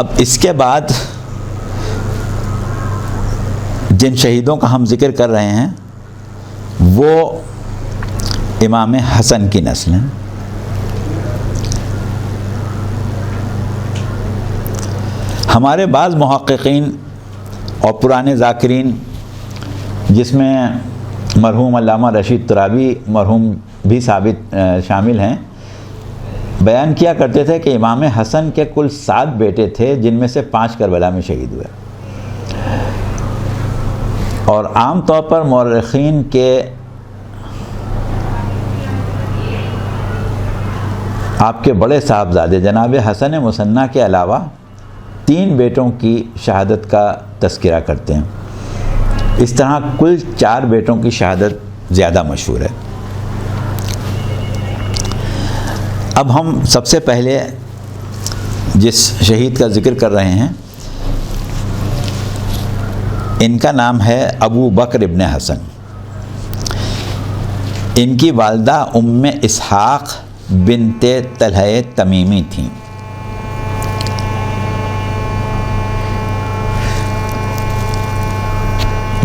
اب اس کے بعد جن شہیدوں کا ہم ذکر کر رہے ہیں وہ امام حسن کی نسل ہیں. ہمارے بعض محققین اور پرانے ذاکرین جس میں مرحوم علامہ رشید ترابی مرحوم بھی شامل ہیں بیان کیا کرتے تھے کہ امام حسن کے کل 7 بیٹے تھے جن میں سے 5 کربلا میں شہید ہوئے. اور عام طور پر مورخین کے آپ کے بڑے صاحبزادے جناب حسن مثنیٰ کے علاوہ 3 بیٹوں کی شہادت کا تذکرہ کرتے ہیں. اس طرح کل 4 بیٹوں کی شہادت زیادہ مشہور ہے. اب ہم سب سے پہلے جس شہید کا ذکر کر رہے ہیں ان کا نام ہے ابو بکر ابن حسن. ان کی والدہ ام اسحاق بنت طلحہ تمیمی تھیں.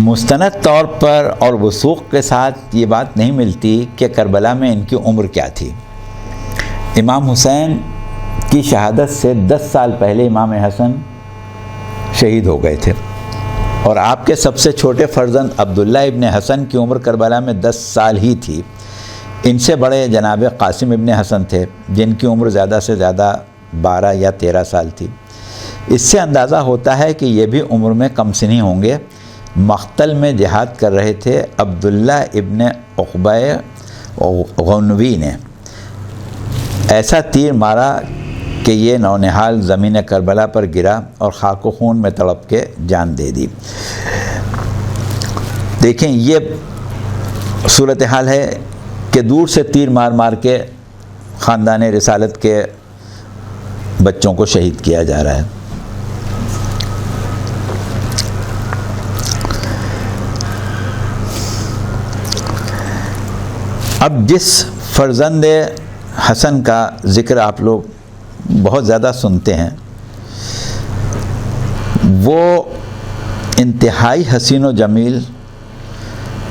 مستند طور پر اور وثوق کے ساتھ یہ بات نہیں ملتی کہ کربلا میں ان کی عمر کیا تھی. امام حسین کی شہادت سے 10 سال پہلے امام حسن شہید ہو گئے تھے اور آپ کے سب سے چھوٹے فرزند عبداللہ ابن حسن کی عمر کربلا میں 10 سال ہی تھی. ان سے بڑے جناب قاسم ابن حسن تھے جن کی عمر زیادہ سے زیادہ 12 یا 13 سال تھی. اس سے اندازہ ہوتا ہے کہ یہ بھی عمر میں کم سنی ہوں گے. مقتل میں جہاد کر رہے تھے. عبداللہ ابن عقبہ غنوی نے ایسا تیر مارا کہ یہ نونہال زمین کربلا پر گرا اور خاک و خون میں تڑپ کے جان دے دی. دیکھیں یہ صورتحال ہے کہ دور سے تیر مار مار کے خاندان رسالت کے بچوں کو شہید کیا جا رہا ہے. اب جس فرزند حسن کا ذکر آپ لوگ بہت زیادہ سنتے ہیں وہ انتہائی حسین و جمیل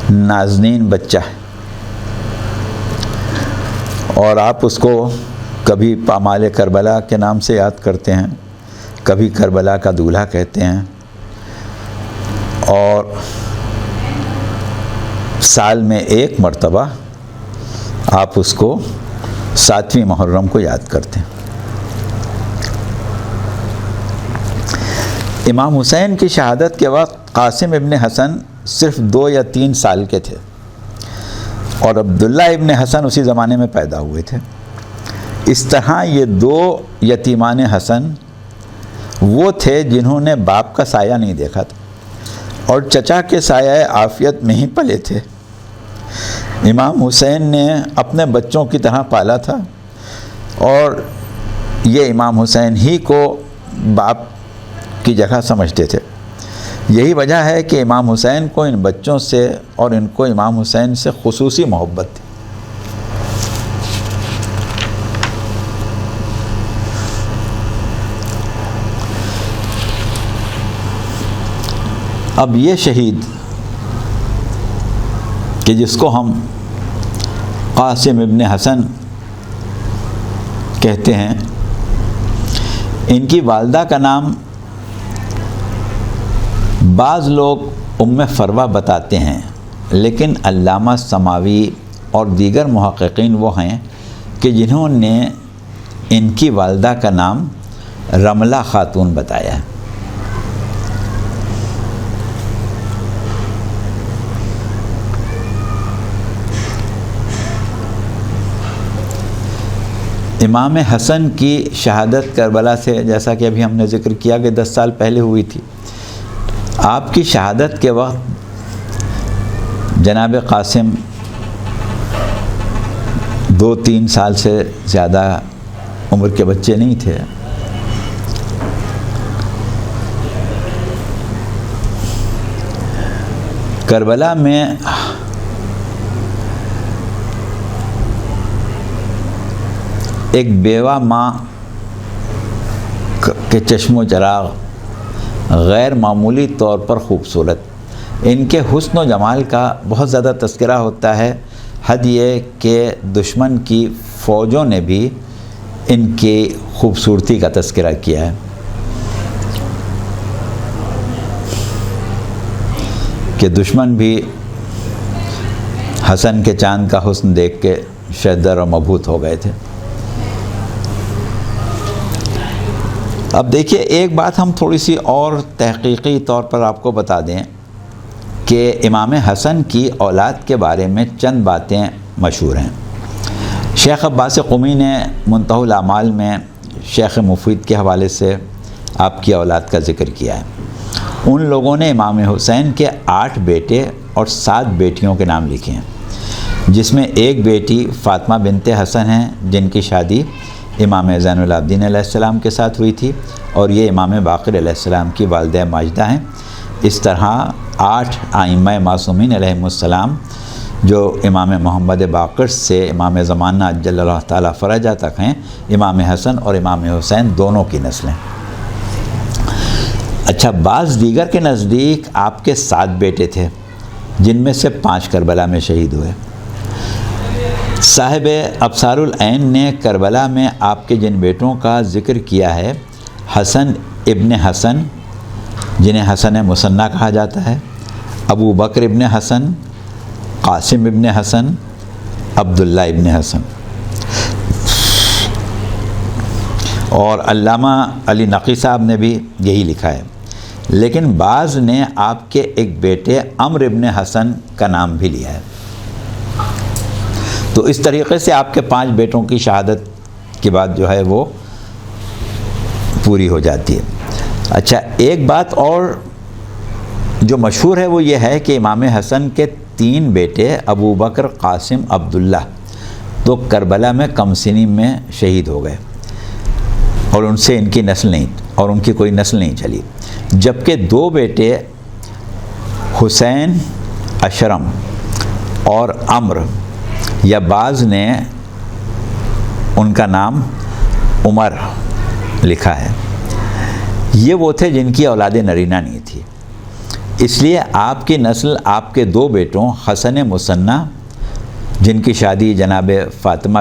نازنین بچہ ہے اور آپ اس کو کبھی پامال کربلا کے نام سے یاد کرتے ہیں, کبھی کربلا کا دولہا کہتے ہیں اور سال میں 1 مرتبہ آپ اس کو 7ویں محرم کو یاد کرتے ہیں. امام حسین کی شہادت کے وقت قاسم ابن حسن صرف 2 یا 3 سال کے تھے اور عبداللہ ابن حسن اسی زمانے میں پیدا ہوئے تھے. اس طرح یہ 2 یتیمان حسن وہ تھے جنہوں نے باپ کا سایہ نہیں دیکھا تھا اور چچا کے سایہ عافیت میں ہی پلے تھے. امام حسین نے اپنے بچوں کی طرح پالا تھا اور یہ امام حسین ہی کو باپ کی جگہ سمجھتے تھے. یہی وجہ ہے کہ امام حسین کو ان بچوں سے اور ان کو امام حسین سے خصوصی محبت تھی. اب یہ شہید کہ جس کو ہم قاسم ابن حسن کہتے ہیں, ان کی والدہ کا نام بعض لوگ ام فروہ بتاتے ہیں لیکن علامہ سماوی اور دیگر محققین وہ ہیں کہ جنہوں نے ان کی والدہ کا نام رملہ خاتون بتایا ہے. امام حسن کی شہادت کربلا سے جیسا کہ ابھی ہم نے ذکر کیا کہ 10 سال پہلے ہوئی تھی. آپ کی شہادت کے وقت جناب قاسم 2-3 سال سے زیادہ عمر کے بچے نہیں تھے. کربلا میں ایک بیوہ ماں کہ چشم و چراغ غیر معمولی طور پر خوبصورت، ان کے حسن و جمال کا بہت زیادہ تذکرہ ہوتا ہے، حد یہ کہ دشمن کی فوجوں نے بھی ان کی خوبصورتی کا تذکرہ کیا ہے۔ کہ دشمن بھی حسن کے چاند کا حسن دیکھ کے شدر و مبہوت ہو گئے تھے۔ اب دیکھیے ایک بات ہم تھوڑی سی اور تحقیقی طور پر آپ کو بتا دیں کہ امام حسن کی اولاد کے بارے میں چند باتیں مشہور ہیں۔ شیخ عباس قمی نے منتہی الاعمال میں شیخ مفید کے حوالے سے آپ کی اولاد کا ذکر کیا ہے۔ ان لوگوں نے امام حسین کے 8 بیٹے اور 7 بیٹیوں کے نام لکھے ہیں، جس میں ایک بیٹی فاطمہ بنت حسن ہیں جن کی شادی امام زین العابدین علیہ السلام کے ساتھ ہوئی تھی، اور یہ امام باقر علیہ السلام کی والدہ ماجدہ ہیں۔ اس طرح 8 ائمہ معصومین علیہم السلام جو امام محمد باقر سے امام زمانہ عجل اللہ تعالیٰ فرجہ تک ہیں، امام حسن اور امام حسین دونوں کی نسلیں۔ اچھا، بعض دیگر کے نزدیک آپ کے 7 بیٹے تھے، جن میں سے 5 کربلا میں شہید ہوئے۔ صاحب ابصار العین نے کربلا میں آپ کے جن بیٹوں کا ذکر کیا ہے، حسن ابن حسن جنہیں حسن مثنی کہا جاتا ہے، ابو بکر ابن حسن، قاسم ابن حسن، عبداللہ ابن حسن، اور علامہ علی نقی صاحب نے بھی یہی لکھا ہے، لیکن بعض نے آپ کے ایک بیٹے عمرو ابن حسن کا نام بھی لیا ہے۔ تو اس طریقے سے آپ کے 5 بیٹوں کی شہادت کے بعد جو ہے وہ پوری ہو جاتی ہے۔ اچھا، ایک بات اور جو مشہور ہے وہ یہ ہے کہ امام حسن کے 3 بیٹے ابو بکر، قاسم، عبداللہ تو کربلا میں کم سنی میں شہید ہو گئے، اور ان سے ان کی نسل نہیں، اور ان کی کوئی نسل نہیں چلی، جبکہ 2 بیٹے حسین اشرم اور عمرو، یا بعض نے ان کا نام عمر لکھا ہے، یہ وہ تھے جن کی اولاد نرینہ نہیں تھی۔ اس لیے آپ کی نسل آپ کے 2 بیٹوں حسن مثنی جن کی شادی جناب فاطمہ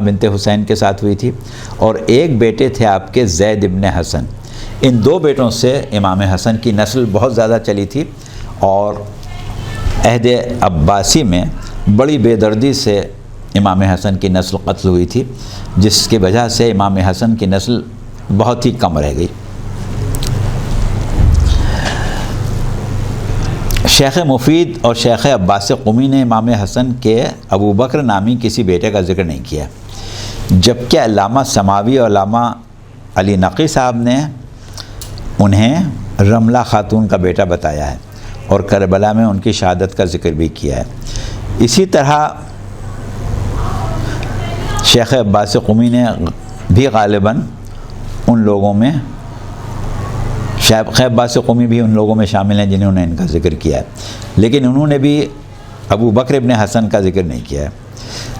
بنت حسین کے ساتھ ہوئی تھی، اور ایک بیٹے تھے آپ کے زید ابن حسن، ان 2 بیٹوں سے امام حسن کی نسل بہت زیادہ چلی تھی، اور عہد عباسی میں بڑی بے دردی سے امام حسن کی نسل قتل ہوئی تھی، جس کی وجہ سے امام حسن کی نسل بہت ہی کم رہ گئی۔ شیخ مفید اور شیخ عباس قمی نے امام حسن کے ابو بکر نامی کسی بیٹے کا ذکر نہیں کیا، جبکہ علامہ سماوی اور علامہ علی نقی صاحب نے انہیں رملہ خاتون کا بیٹا بتایا ہے، اور کربلا میں ان کی شہادت کا ذکر بھی کیا ہے۔ اسی طرح شیخ عباس قمی نے بھی غالباً ان لوگوں میں، شیخ عباس قمی بھی ان لوگوں میں شامل ہیں جنہوں نے ان کا ذکر کیا ہے، لیکن انہوں نے بھی ابو بکر ابن حسن کا ذکر نہیں کیا ہے۔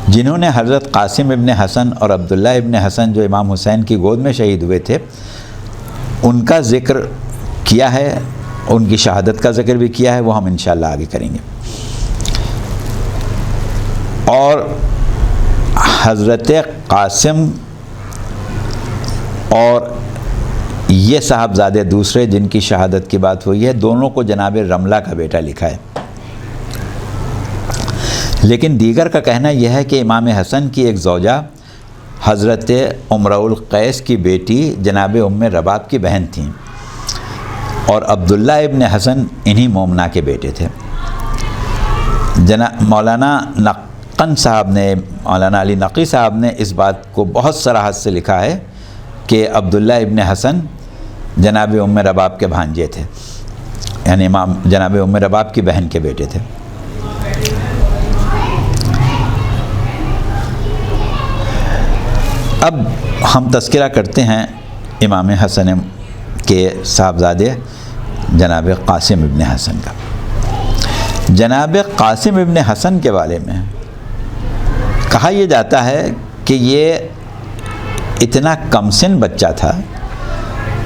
جنہوں نے حضرت قاسم ابن حسن اور عبداللہ ابن حسن جو امام حسین کی گود میں شہید ہوئے تھے، ان کا ذکر کیا ہے، ان کی شہادت کا ذکر بھی کیا ہے، وہ ہم انشاءاللہ آگے کریں گے۔ اور حضرت قاسم اور یہ صاحبزادے دوسرے جن کی شہادت کی بات ہوئی ہے، دونوں کو جناب رملہ کا بیٹا لکھا ہے، لیکن دیگر کا کہنا یہ ہے کہ امام حسن کی ایک زوجہ حضرت امرؤ القیس کی بیٹی جناب ام رباب کی بہن تھیں، اور عبداللہ ابن حسن انہی مومنہ کے بیٹے تھے۔ مولانا نقن صاحب نے، مولانا علی نقی صاحب نے اس بات کو بہت صراحت سے لکھا ہے کہ عبداللہ ابن حسن جناب ام رباب کے بھانجے تھے، یعنی امام جناب ام رباب کی بہن کے بیٹے تھے۔ اب ہم تذکرہ کرتے ہیں امام حسن کے صاحبزادے جناب قاسم ابن حسن کا۔ جناب قاسم ابن حسن کے بارے میں کہا یہ جاتا ہے کہ یہ اتنا کم سن بچہ تھا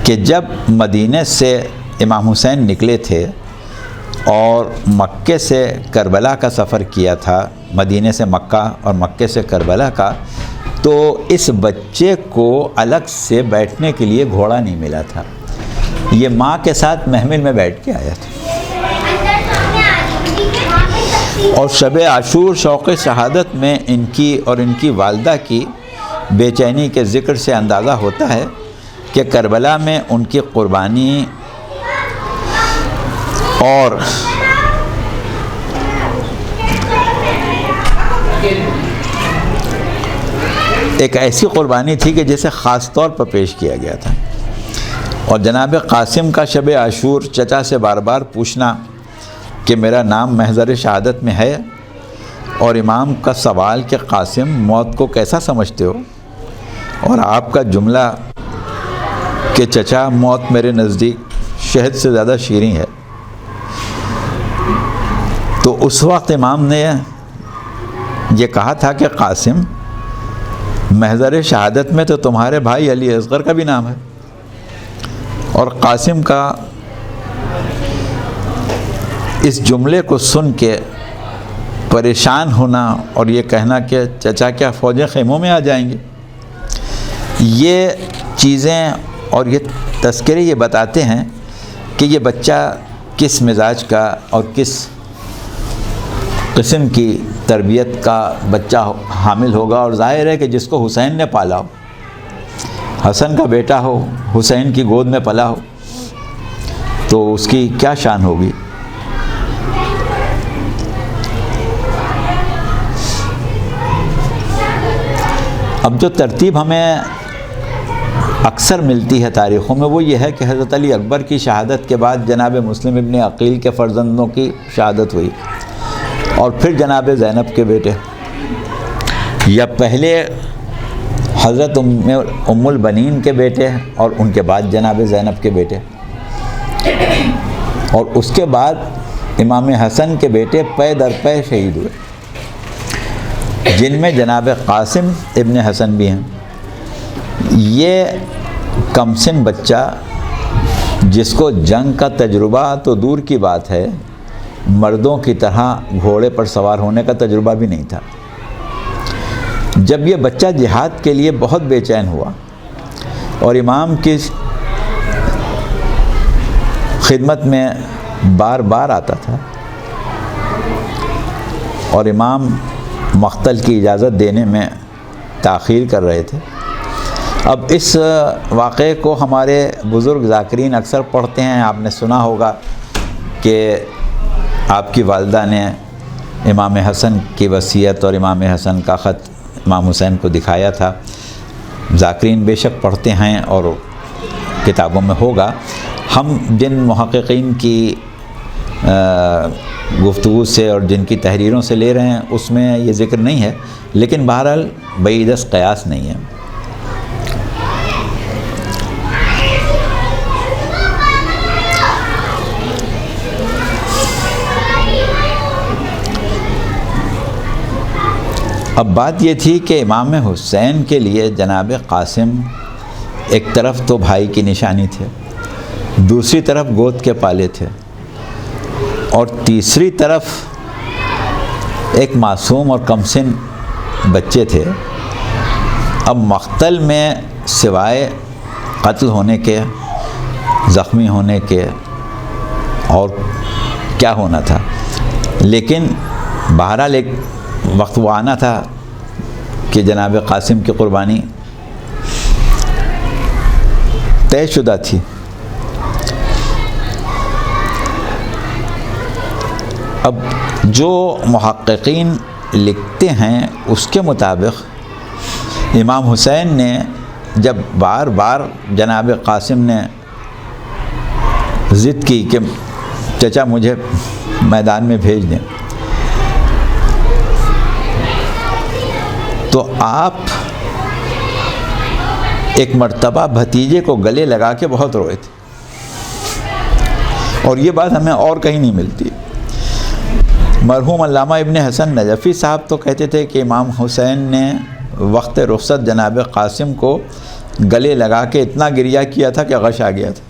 کہ جب مدینے سے امام حسین نکلے تھے اور مکے سے کربلا کا سفر کیا تھا، مدینے سے مکہ اور مکے سے کربلا کا، تو اس بچے کو الگ سے بیٹھنے کے لیے گھوڑا نہیں ملا تھا، یہ ماں کے ساتھ محمل میں بیٹھ کے آیا تھا۔ اور شب عاشور شوق شہادت میں ان کی اور ان کی والدہ کی بے چینی کے ذکر سے اندازہ ہوتا ہے کہ کربلا میں ان کی قربانی اور ایک ایسی قربانی تھی کہ جسے خاص طور پر پیش کیا گیا تھا۔ اور جناب قاسم کا شب عاشور چچا سے بار بار پوچھنا کہ میرا نام محضر شہادت میں ہے، اور امام کا سوال کہ قاسم موت کو کیسا سمجھتے ہو، اور آپ کا جملہ کہ چچا موت میرے نزدیک شہد سے زیادہ شیریں ہے، تو اس وقت امام نے یہ کہا تھا کہ قاسم، محضر شہادت میں تو تمہارے بھائی علی اصغر کا بھی نام ہے، اور قاسم کا اس جملے کو سن کے پریشان ہونا اور یہ کہنا کہ چچا کیا فوجیں خیموں میں آ جائیں گے، یہ چیزیں اور یہ تذکرے یہ بتاتے ہیں کہ یہ بچہ کس مزاج کا اور کس قسم کی تربیت کا بچہ حامل ہوگا۔ اور ظاہر ہے کہ جس کو حسین نے پالا ہو، حسن کا بیٹا ہو، حسین کی گود میں پلا ہو، تو اس کی کیا شان ہوگی۔ اب جو ترتیب ہمیں اکثر ملتی ہے تاریخوں میں وہ یہ ہے کہ حضرت علی اکبر کی شہادت کے بعد جناب مسلم ابن عقیل کے فرزندوں کی شہادت ہوئی، اور پھر جناب زینب کے بیٹے، یا پہلے حضرت ام البنین کے بیٹے اور ان کے بعد جناب زینب کے بیٹے، اور اس کے بعد امام حسن کے بیٹے پے در پے شہید ہوئے، جن میں جناب قاسم ابن حسن بھی ہیں۔ یہ کم سن بچہ جس کو جنگ کا تجربہ تو دور کی بات ہے، مردوں کی طرح گھوڑے پر سوار ہونے کا تجربہ بھی نہیں تھا، جب یہ بچہ جہاد کے لیے بہت بے چین ہوا اور امام کی خدمت میں بار بار آتا تھا اور امام مقتل کی اجازت دینے میں تاخیر کر رہے تھے۔ اب اس واقعے کو ہمارے بزرگ ذاکرین اکثر پڑھتے ہیں، آپ نے سنا ہوگا کہ آپ کی والدہ نے امام حسن کی وصیت اور امام حسن کا خط امام حسین کو دکھایا تھا۔ ذاکرین بے شک پڑھتے ہیں اور کتابوں میں ہوگا۔ ہم جن محققین کی گفتگو سے اور جن کی تحریروں سے لے رہے ہیں اس میں یہ ذکر نہیں ہے، لیکن بہرحال بعیدست قیاس نہیں ہے۔ اب بات یہ تھی کہ امام حسین کے لیے جناب قاسم ایک طرف تو بھائی کی نشانی تھے، دوسری طرف گود کے پالے تھے، اور تیسری طرف ایک معصوم اور کمسن بچے تھے۔ اب مقتل میں سوائے قتل ہونے کے، زخمی ہونے کے اور کیا ہونا تھا، لیکن بہرحال ایک وقت وہ آنا تھا کہ جناب قاسم کی قربانی طے شدہ تھی۔ اب جو محققین لکھتے ہیں اس کے مطابق امام حسین نے جب بار بار جناب قاسم نے ضد کی کہ چچا مجھے میدان میں بھیج دیں، تو آپ ایک مرتبہ بھتیجے کو گلے لگا کے بہت روئے تھے، اور یہ بات ہمیں اور کہیں نہیں ملتی۔ مرحوم علامہ ابن حسن نجفی صاحب تو کہتے تھے کہ امام حسین نے وقت رخصت جناب قاسم کو گلے لگا کے اتنا گریہ کیا تھا کہ غش آ گیا تھا،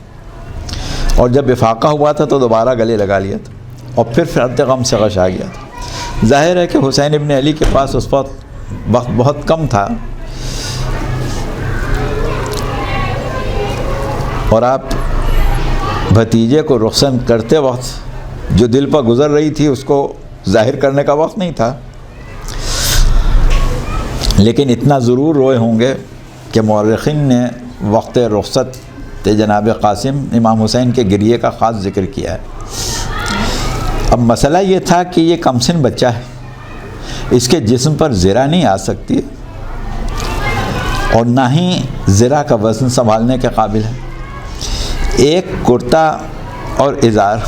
اور جب افاقہ ہوا تھا تو دوبارہ گلے لگا لیا تھا، اور پھر فرط غم سے غش آ گیا تھا۔ ظاہر ہے کہ حسین ابن علی کے پاس اس وقت بہت کم تھا، اور آپ بھتیجے کو رخصت کرتے وقت جو دل پر گزر رہی تھی اس کو ظاہر کرنے کا وقت نہیں تھا، لیکن اتنا ضرور روئے ہوں گے کہ مورخین نے وقت رخصت جناب قاسم امام حسین کے گریے کا خاص ذکر کیا ہے۔ اب مسئلہ یہ تھا کہ یہ کم سن بچہ ہے، اس کے جسم پر زرہ نہیں آ سکتی اور نہ ہی زرہ کا وزن سنبھالنے کے قابل ہے۔ ایک کرتا اور ازار،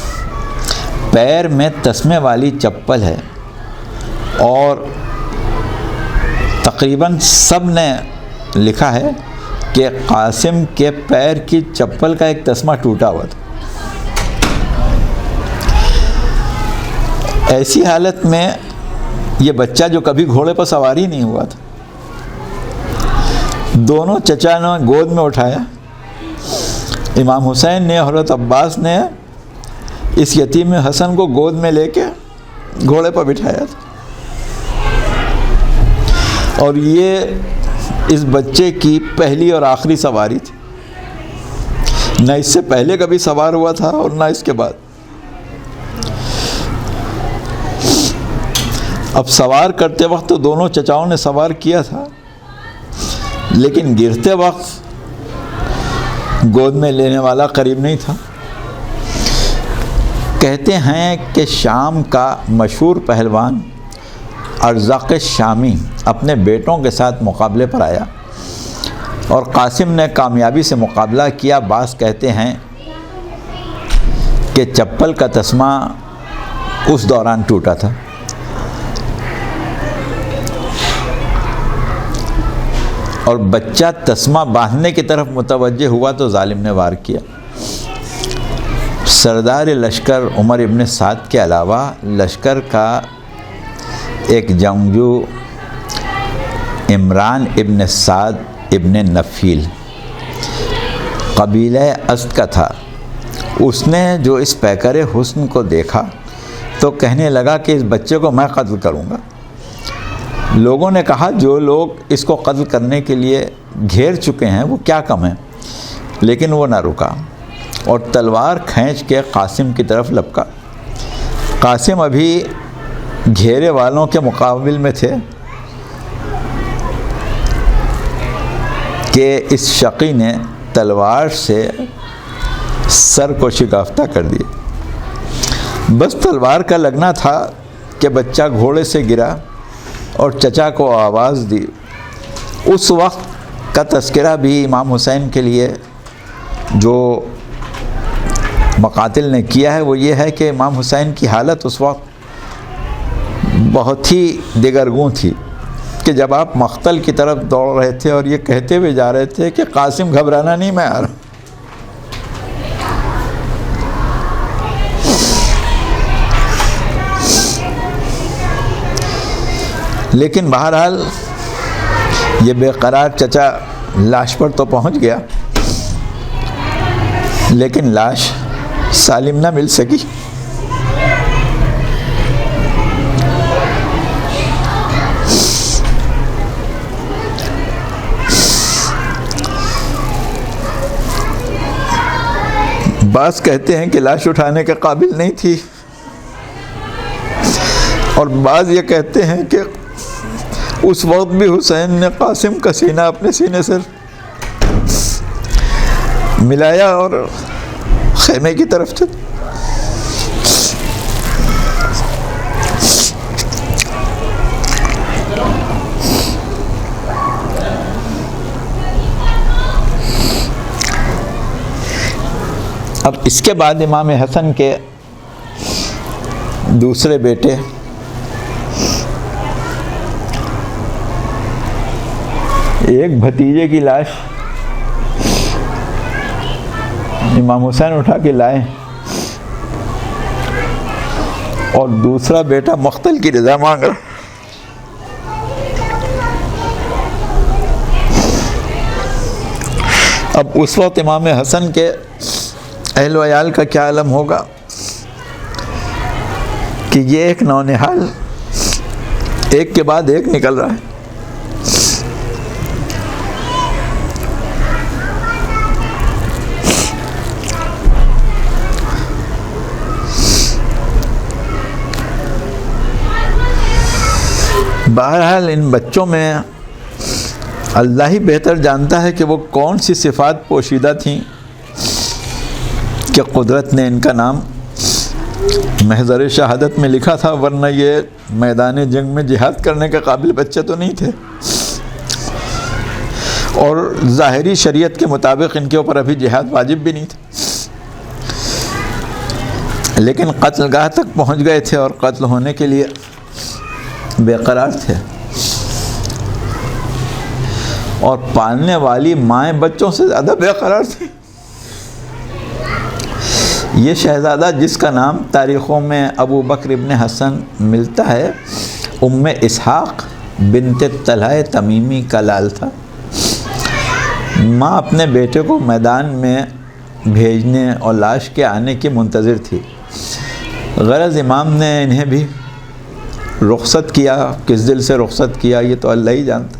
پیر میں تسمے والی چپل ہے، اور تقریباً سب نے لکھا ہے کہ قاسم کے پیر کی چپل کا ایک تسمہ ٹوٹا ہوا تھا۔ ایسی حالت میں یہ بچہ جو کبھی گھوڑے پر سواری نہیں ہوا تھا، دونوں چچا نے گود میں اٹھایا، امام حسین نے حضرت عباس نے اس یتیم حسن کو گود میں لے کے گھوڑے پر بٹھایا تھا، اور یہ اس بچے کی پہلی اور آخری سواری تھی، نہ اس سے پہلے کبھی سوار ہوا تھا اور نہ اس کے بعد۔ اب سوار کرتے وقت تو دونوں چچاؤں نے سوار کیا تھا، لیکن گرتے وقت گود میں لینے والا قریب نہیں تھا۔ کہتے ہیں کہ شام کا مشہور پہلوان ارزاق شامی اپنے بیٹوں کے ساتھ مقابلے پر آیا اور قاسم نے کامیابی سے مقابلہ کیا۔ بعض کہتے ہیں کہ چپل کا تسمہ اس دوران ٹوٹا تھا۔ اور بچہ تسمہ باندھنے کی طرف متوجہ ہوا تو ظالم نے وار کیا۔ سردار لشکر عمر ابن سعد کے علاوہ لشکر کا ایک جنگجو عمران ابن سعد ابن نفیل قبیلہ اسد کا تھا، اس نے جو اس پیکر حسن کو دیکھا تو کہنے لگا کہ اس بچے کو میں قتل کروں گا۔ لوگوں نے کہا جو لوگ اس کو قتل کرنے کے لیے گھیر چکے ہیں وہ کیا کم ہیں، لیکن وہ نہ رکا اور تلوار کھینچ کے قاسم کی طرف لپکا۔ قاسم ابھی گھیرے والوں کے مقابل میں تھے کہ اس شقی نے تلوار سے سر کو شکافتہ کر دیا۔ بس تلوار کا لگنا تھا کہ بچہ گھوڑے سے گرا اور چچا کو آواز دی۔ اس وقت کا تذکرہ بھی امام حسین کے لیے جو مقاتل نے کیا ہے وہ یہ ہے کہ امام حسین کی حالت اس وقت بہت ہی دگرگوں تھی کہ جب آپ مقتل کی طرف دوڑ رہے تھے اور یہ کہتے ہوئے جا رہے تھے کہ قاسم گھبرانا نہیں، میں آ رہا ہوں۔ لیکن بہرحال یہ بے قرار چچا لاش پر تو پہنچ گیا، لیکن لاش سالم نہ مل سکی۔ بعض کہتے ہیں کہ لاش اٹھانے کے قابل نہیں تھی، اور بعض یہ کہتے ہیں کہ اس وقت بھی حسین نے قاسم کا سینہ اپنے سینے سے ملایا اور خیمے کی طرف تھے۔ اب اس کے بعد امام حسن کے دوسرے بیٹے ایک بھتیجے کی لاش امام حسین اٹھا کے لائے اور دوسرا بیٹا مقتل کی رضا مانگ رہا۔ اب اس وقت امام حسن کے اہل و عیال کا کیا عالم ہوگا کہ یہ ایک نونہال ایک کے بعد ایک نکل رہا ہے. بہرحال ان بچوں میں اللہ ہی بہتر جانتا ہے کہ وہ کون سی صفات پوشیدہ تھیں کہ قدرت نے ان کا نام محضر شہادت میں لکھا تھا، ورنہ یہ میدان جنگ میں جہاد کرنے کے قابل بچے تو نہیں تھے، اور ظاہری شریعت کے مطابق ان کے اوپر ابھی جہاد واجب بھی نہیں تھا، لیکن قتل گاہ تک پہنچ گئے تھے اور قتل ہونے کے لیے بے قرار تھے. اور پالنے والی مائیں بچوں سے زیادہ بے قرار تھی. یہ شہزادہ جس کا نام تاریخوں میں ابو بکر ابن حسن ملتا ہے، ام اسحاق بنت طلحہ تمیمی کا لال تھا. ماں اپنے بیٹے کو میدان میں بھیجنے اور لاش کے آنے کی منتظر تھی. غرض امام نے انہیں بھی رخصت کیا. کس دل سے رخصت کیا یہ تو اللہ ہی جانتا.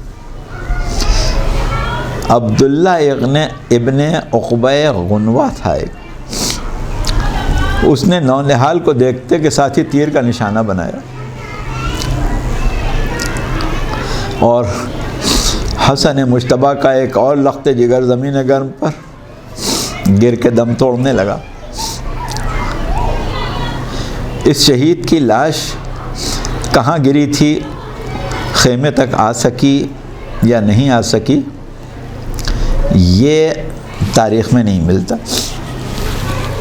عبداللہ ابن عقبہ غنوہ تھا ایک. اس نے نونہال کو دیکھتے کے ساتھ ہی تیر کا نشانہ بنایا اور حسن مجتبیٰ کا ایک اور لخت جگر زمین گرم پر گر کے دم توڑنے لگا. اس شہید کی لاش کہاں گری تھی، خیمے تک آ سکی یا نہیں آ سکی، یہ تاریخ میں نہیں ملتا.